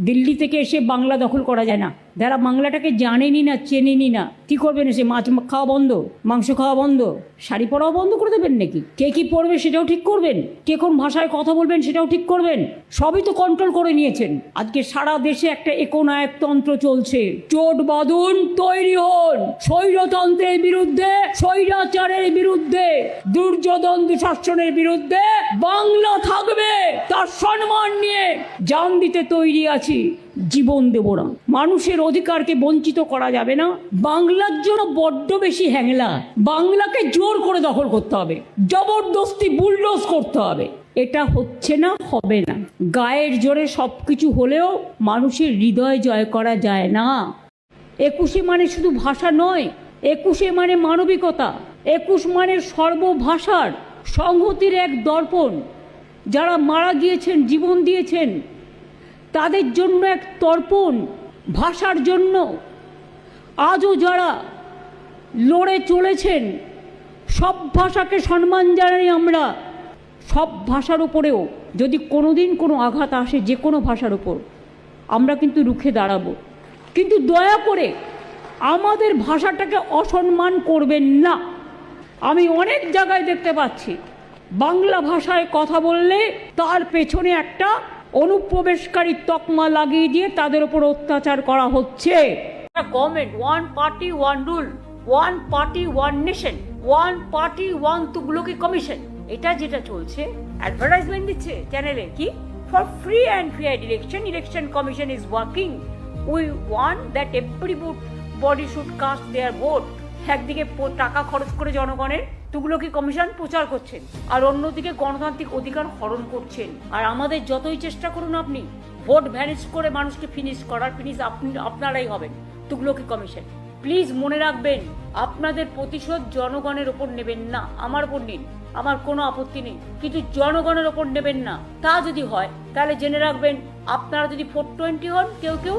দিল্লি থেকে এসে বাংলা দখল করা যায় না। যারা বাংলাটাকে জানেনি না, চেনেনি না, কি করবেন? এসে মাছ খাওয়া বন্ধ, মাংস খাওয়া বন্ধ, শাড়ি পরাও বন্ধ করে দেবেন নাকি? কে কি পড়বে সেটাও ঠিক করবেন, কে কোন ভাষায় কথা বলবেন সেটাও ঠিক করবেন। সবই তো কন্ট্রোল করে নিয়েছেন। আজকে সারা দেশে একটা একনায়কতন্ত্র চলছে। চোট বাঁধুন, তৈরি হন স্বৈরতন্ত্রের বিরুদ্ধে, স্বৈরাচারের বিরুদ্ধে, দুর্যোধন দুঃশাসনের বিরুদ্ধে। বাংলা থাকবে, তার সম্মান নিয়ে জান দিতে তৈরি আছি, জীবন দেব না। মানুষের অধিকারকে বঞ্চিত করা যাবে না। বাংলার জন্য বড্ড বেশি হ্যাংলা। বাংলাকে জোর করে দখল করতে হবে, জবরদস্তি বুলডোজ করতে হবে। এটা হচ্ছে না, হবে না। গায়ের জোরে সবকিছু হলেও মানুষের হৃদয় জয় করা যায় না। 21 মানে শুধু ভাষা নয়, 21 মানে মানবিকতা, 21 মানে সর্বভাষার সংহতির এক দর্পণ। যারা মারা গিয়েছেন, জীবন দিয়েছেন, তাদের জন্য এক তর্পণ। ভাষার জন্য আজও যারা লড়ে চলেছেন, সব ভাষাকে সম্মান জানাই আমরা। সব ভাষার উপরেও যদি কোনোদিন কোনো আঘাত আসে, যে কোনো ভাষার উপর, আমরা কিন্তু রুখে দাঁড়াবো। কিন্তু দয়া করে আমাদের ভাষাটাকে অসম্মান করবেন না। আমি অনেক জায়গায় দেখতে পাচ্ছি বাংলা ভাষায় কথা বললে তার পেছনে একটা অনুপ্রবেশকারী তকমা লাগিয়ে দিয়ে তাদের উপর অত্যাচার করা হচ্ছে। Government, one party one rule, one party one nation, one party one Tughlaqi commission, এটা যেটা চলছে। অ্যাডভার্টাইজমেন্ট দিচ্ছে চ্যানেলে, কি for free and fair election, election commission is working, we want that everybody should caste there vote. একদিকে টাকা খরচ করে জনগণের তুগলকি কমিশন প্রচার করছেন, আর অন্যদিকে গণতান্ত্রিক অধিকার হরণ করছেন। আর আমাদের যতই চেষ্টা করুন আপনি ভোট ভ্যানিশ করে মানুষকে ফিনিশ করার, ফিনিশ আপনারাই হবেন তুগলকি কমিশন। প্লিজ মনে রাখবেন, আপনাদের প্রতিশোধ জনগণের ওপর নেবেন না, আমার ওপর নিন, আমার কোনো আপত্তি নেই, কিন্তু জনগণের ওপর নেবেন না। তা যদি হয় তাহলে জেনে রাখবেন, আপনারা যদি 420 হন কেউ,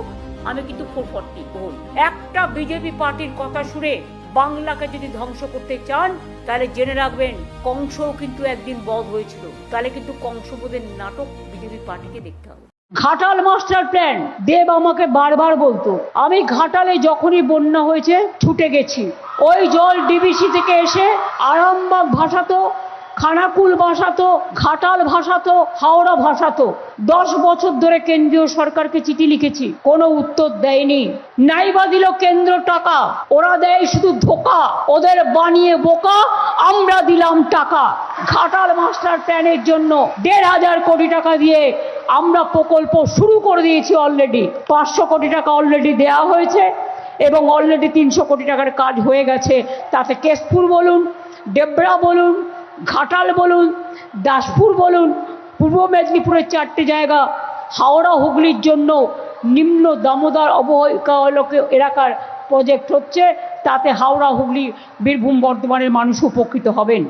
আমি কিন্তু 440 হন। একটা বিজেপি পার্টির কথা শুনে বাংলাকে যদি ধ্বংস করতে চান, তাহলে জেনে রাখবেন কংসও কিন্তু একদিন বধ হয়েছিল। তাহলে কিন্তু কংসবধের নাটক বিজেপি পার্টিকে দেখতে হবে। ঘাটাল মাস্টার প্ল্যান, দেব আমাকে বারবার বলতো, আমি ঘাটালে যখনই বন্যা হয়েছে ছুটে গেছি। ওই জল ডিবিসি থেকে এসে আরামবাগ ভাসাতো, খানাকুল ভাসাতো, ঘাটাল ভাসাতো, হাওড়া ভাসাতো। 10 বছর ধরে কেন্দ্রীয় সরকারকে চিঠি লিখেছি, কোনো উত্তর দেয়নি। নাইবা দিল কেন্দ্র টাকা, ওরা দেয় শুধু ধোকা। ওদের বানিয়ে বোকা, আমরা দিলাম টাকা। ঘাটাল মাস্টার প্ল্যানের জন্য 1,500 কোটি টাকা দিয়ে আমরা প্রকল্প শুরু করে দিয়েছি অলরেডি। 500 কোটি টাকা অলরেডি দেওয়া হয়েছে এবং অলরেডি 300 কোটি টাকার কাজ হয়ে গেছে। তাতে কেশপুর বলুন, ডেবরা বলুন, ঘাটাল বলুন, দাসপুর বলুন, পূর্ব মেদিনীপুরের 4টে জায়গা, হাওড়া হুগলির জন্য নিম্ন দামোদর অববাহিকা এলাকার প্রজেক্ট হচ্ছে। তাতে হাওড়া হুগলি বীরভূম বর্ধমানের মানুষ উপকৃত হবেন।